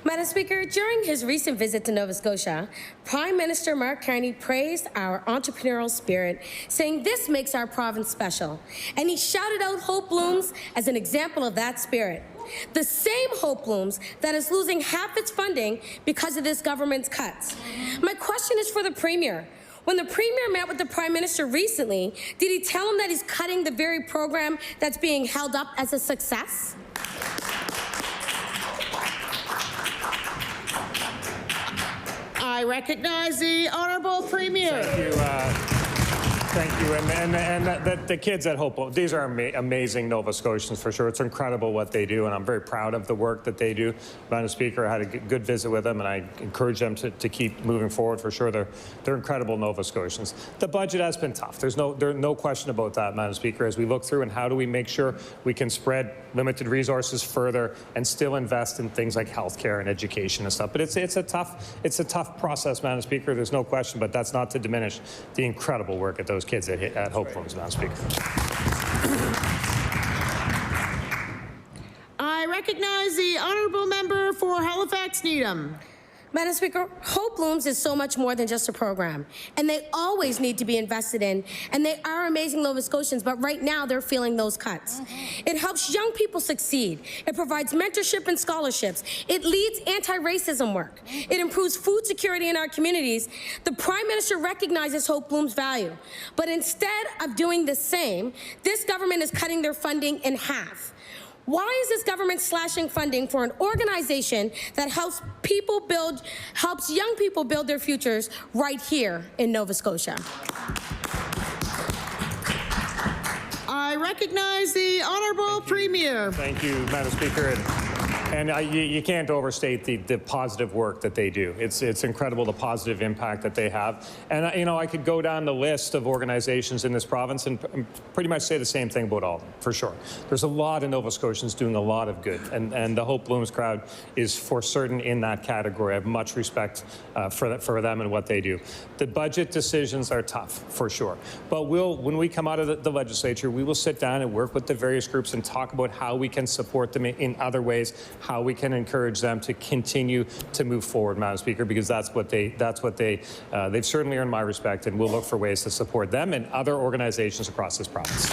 Madam Speaker, during his recent visit to Nova Scotia, Prime Minister Mark Carney praised our entrepreneurial spirit, saying this makes our province special. And he shouted out Hope Blooms as an example of that spirit. The same Hope Blooms that is losing half its funding because of this government's cuts. My question is for the Premier. When the Premier met with the Prime Minister recently, did he tell him that he's cutting the very program that's being held up as a success? I recognize the Honourable Premier. Thank you. And the kids at Hope, these are amazing Nova Scotians for sure. It's incredible what they do, and I'm very proud of the work that they do. Madam Speaker, I had a good visit with them, and I encourage them to keep moving forward for sure. They're incredible Nova Scotians. The budget has been tough. There's no question about that, Madam Speaker, as we look through and how do we make sure we can spread limited resources further and still invest in things like healthcare and education and stuff. But it's a tough process, Madam Speaker. There's no question, but that's not to diminish the incredible work at those kids at Hope Blooms, Madam Speaker. I recognize the Honourable Member for Halifax Needham. Madam Speaker, Hope Blooms is so much more than just a program, and they always need to be invested in, and they are amazing Nova Scotians, but right now they're feeling those cuts. It helps young people succeed. It provides mentorship and scholarships. It leads anti-racism work. It improves food security in our communities. The Prime Minister recognizes Hope Blooms' value, but instead of doing the same, this government is cutting their funding in half. Why is this government slashing funding for an organization that helps young people build their futures right here in Nova Scotia? I recognize the Honourable Premier. Thank you, Madam Speaker. And you can't overstate the positive work that they do. It's incredible the positive impact that they have. And you know, I could go down the list of organizations in this province and pretty much say the same thing about all of them, for sure. There's a lot of Nova Scotians doing a lot of good, and the Hope Blooms crowd is for certain in that category. I have much respect for them and what they do. The budget decisions are tough, for sure. But when we come out of the legislature, we will sit down and work with the various groups and talk about how we can support them in other ways, how we can encourage them to continue to move forward, Madam Speaker, because they've certainly earned my respect, and we'll look for ways to support them and other organizations across this province.